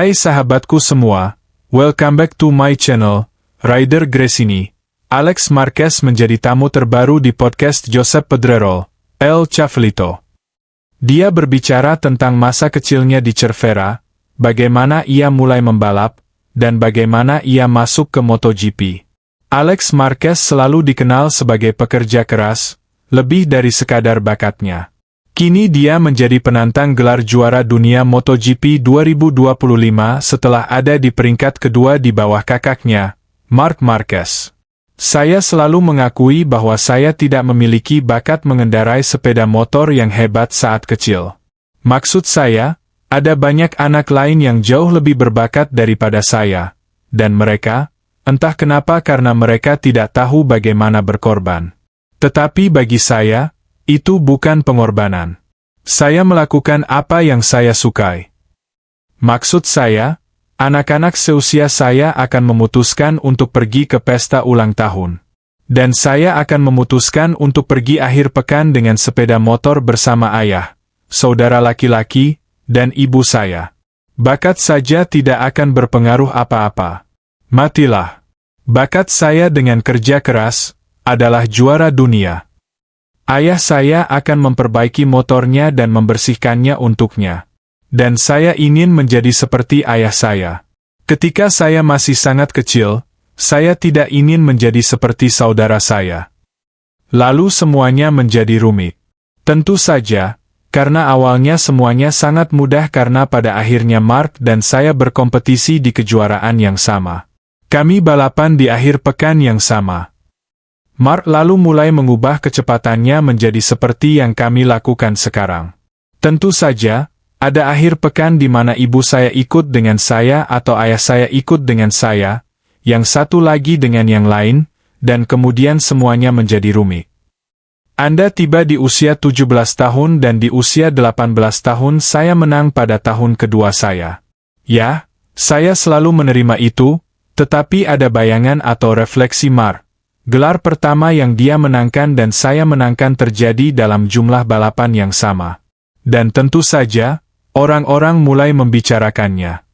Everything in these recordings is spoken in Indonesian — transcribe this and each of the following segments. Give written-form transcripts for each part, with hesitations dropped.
Hai sahabatku semua, welcome back to my channel, Rider Gresini. Alex Marquez menjadi tamu terbaru di podcast Josep Pedrerol, El Chavalito. Dia berbicara tentang masa kecilnya di Cervera, bagaimana ia mulai membalap, dan bagaimana ia masuk ke MotoGP. Alex Marquez selalu dikenal sebagai pekerja keras, lebih dari sekadar bakatnya. Kini dia menjadi penantang gelar juara dunia MotoGP 2025 setelah ada di peringkat kedua di bawah kakaknya, Marc Marquez. Saya selalu mengakui bahwa saya tidak memiliki bakat mengendarai sepeda motor yang hebat saat kecil. Maksud saya, ada banyak anak lain yang jauh lebih berbakat daripada saya, dan mereka, entah kenapa karena mereka tidak tahu bagaimana berkorban. Tetapi bagi saya, itu bukan pengorbanan. Saya melakukan apa yang saya sukai. Maksud saya, anak-anak seusia saya akan memutuskan untuk pergi ke pesta ulang tahun. Dan saya akan memutuskan untuk pergi akhir pekan dengan sepeda motor bersama ayah, saudara laki-laki, dan ibu saya. Bakat saja tidak akan berpengaruh apa-apa. Matilah. Bakat saya dengan kerja keras adalah juara dunia. Ayah saya akan memperbaiki motornya dan membersihkannya untuknya. Dan saya ingin menjadi seperti ayah saya. Ketika saya masih sangat kecil, saya tidak ingin menjadi seperti saudara saya. Lalu semuanya menjadi rumit. Tentu saja, karena awalnya semuanya sangat mudah karena pada akhirnya Marc dan saya berkompetisi di kejuaraan yang sama. Kami balapan di akhir pekan yang sama. Marc lalu mulai mengubah kecepatannya menjadi seperti yang kami lakukan sekarang. Tentu saja, ada akhir pekan di mana ibu saya ikut dengan saya atau ayah saya ikut dengan saya, yang satu lagi dengan yang lain, dan kemudian semuanya menjadi rumit. Anda tiba di usia 17 tahun dan di usia 18 tahun saya menang pada tahun kedua saya. Ya, saya selalu menerima itu, tetapi ada bayangan atau refleksi Marc. Gelar pertama yang dia menangkan dan saya menangkan terjadi dalam jumlah balapan yang sama. Dan tentu saja, orang-orang mulai membicarakannya.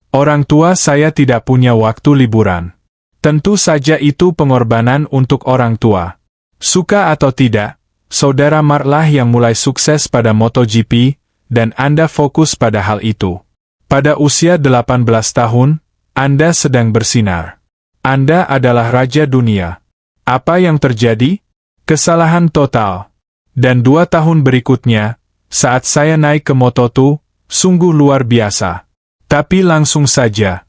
Orang tua saya tidak punya waktu liburan. Tentu saja itu pengorbanan untuk orang tua. Suka atau tidak, saudara Marc lah yang mulai sukses pada MotoGP, dan Anda fokus pada hal itu. Pada usia 18 tahun, Anda sedang bersinar. Anda adalah raja dunia. Apa yang terjadi? Kesalahan total. Dan 2 tahun berikutnya, saat saya naik ke Moto2, sungguh luar biasa. Tapi langsung saja.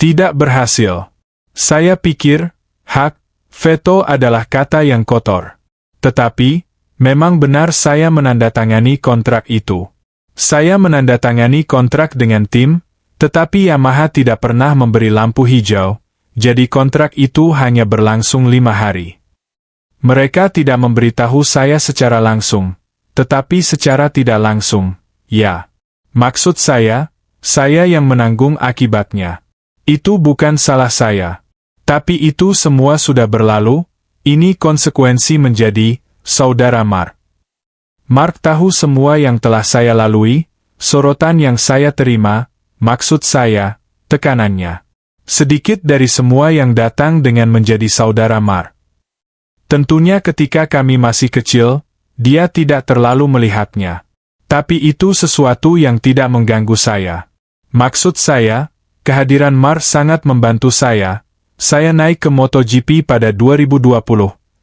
Tidak berhasil. Saya pikir, hak veto adalah kata yang kotor. Tetapi, memang benar saya menandatangani kontrak itu. Saya menandatangani kontrak dengan tim, tetapi Yamaha tidak pernah memberi lampu hijau. Jadi kontrak itu hanya berlangsung 5 hari. Mereka tidak memberitahu saya secara langsung, tetapi secara tidak langsung, ya. Maksud saya yang menanggung akibatnya. Itu bukan salah saya. Tapi itu semua sudah berlalu, ini konsekuensi menjadi saudara Marc. Marc tahu semua yang telah saya lalui, sorotan yang saya terima, maksud saya, tekanannya. Sedikit dari semua yang datang dengan menjadi saudara Marc. Tentunya ketika kami masih kecil, dia tidak terlalu melihatnya. Tapi itu sesuatu yang tidak mengganggu saya. Maksud saya, kehadiran Marc sangat membantu saya. Saya naik ke MotoGP pada 2020,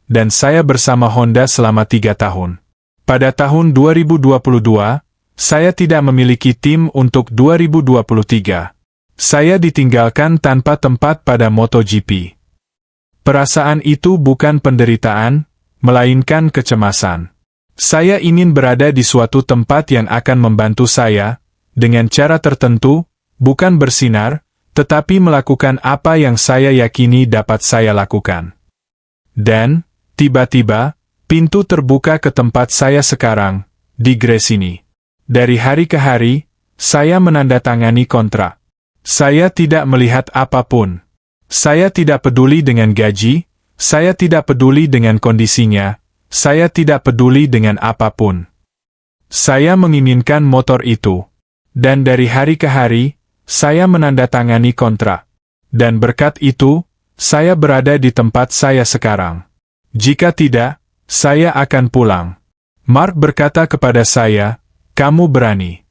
dan saya bersama Honda selama 3 tahun. Pada tahun 2022, saya tidak memiliki tim untuk 2023. Saya ditinggalkan tanpa tempat pada MotoGP. Perasaan itu bukan penderitaan, melainkan kecemasan. Saya ingin berada di suatu tempat yang akan membantu saya, dengan cara tertentu, bukan bersinar, tetapi melakukan apa yang saya yakini dapat saya lakukan. Dan, tiba-tiba, pintu terbuka ke tempat saya sekarang, di Gresini. Dari hari ke hari, saya menandatangani kontrak. Saya tidak melihat apapun. Saya tidak peduli dengan gaji, saya tidak peduli dengan kondisinya, saya tidak peduli dengan apapun. Saya menginginkan motor itu. Dan dari hari ke hari, saya menandatangani kontrak. Dan berkat itu, saya berada di tempat saya sekarang. Jika tidak, saya akan pulang. Mark berkata kepada saya, kamu berani.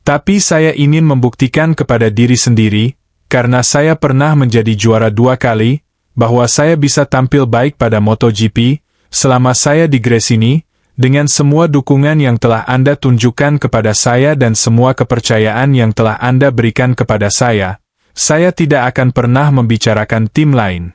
Tapi saya ingin membuktikan kepada diri sendiri, karena saya pernah menjadi juara 2 kali, bahwa saya bisa tampil baik pada MotoGP, selama saya di Gresini, dengan semua dukungan yang telah Anda tunjukkan kepada saya dan semua kepercayaan yang telah Anda berikan kepada saya tidak akan pernah membicarakan tim lain.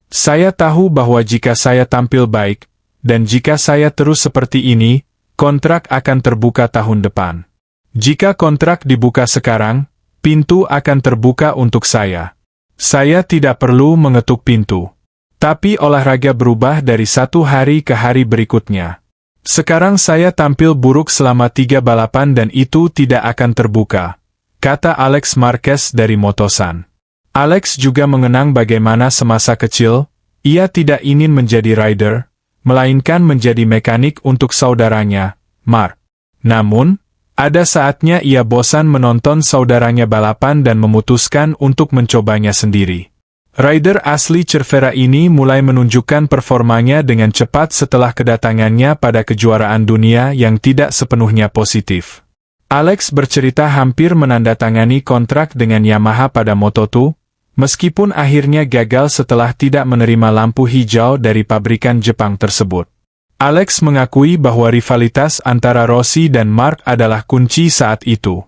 Saya tahu bahwa jika saya tampil baik, dan jika saya terus seperti ini, kontrak akan terbuka tahun depan. Jika kontrak dibuka sekarang, pintu akan terbuka untuk saya. Saya tidak perlu mengetuk pintu. Tapi olahraga berubah dari satu hari ke hari berikutnya. Sekarang saya tampil buruk selama 3 balapan dan itu tidak akan terbuka, kata Alex Marquez dari Motosan. Alex juga mengenang bagaimana semasa kecil, ia tidak ingin menjadi rider, melainkan menjadi mekanik untuk saudaranya, Mark. Namun, ada saatnya ia bosan menonton saudaranya balapan dan memutuskan untuk mencobanya sendiri. Rider asli Cervera ini mulai menunjukkan performanya dengan cepat setelah kedatangannya pada kejuaraan dunia yang tidak sepenuhnya positif. Alex bercerita hampir menandatangani kontrak dengan Yamaha pada Moto2, meskipun akhirnya gagal setelah tidak menerima lampu hijau dari pabrikan Jepang tersebut. Alex mengakui bahwa rivalitas antara Rossi dan Mark adalah kunci saat itu.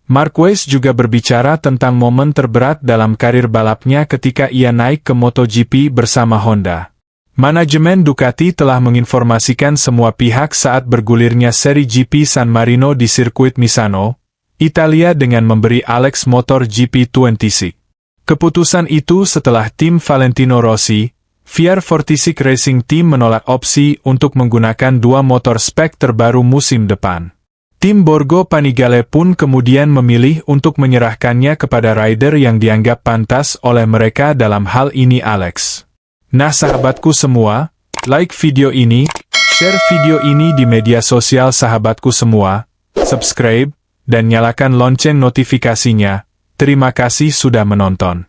Marquez juga berbicara tentang momen terberat dalam karir balapnya ketika ia naik ke MotoGP bersama Honda. Manajemen Ducati telah menginformasikan semua pihak saat bergulirnya seri GP San Marino di sirkuit Misano, Italia dengan memberi Alex motor GP26. Keputusan itu setelah tim Valentino Rossi, VR46 Racing Team menolak opsi untuk menggunakan 2 motor spek terbaru musim depan. Tim Borgo Panigale pun kemudian memilih untuk menyerahkannya kepada rider yang dianggap pantas oleh mereka dalam hal ini Alex. Nah sahabatku semua, like video ini, share video ini di media sosial sahabatku semua, subscribe, dan nyalakan lonceng notifikasinya. Terima kasih sudah menonton.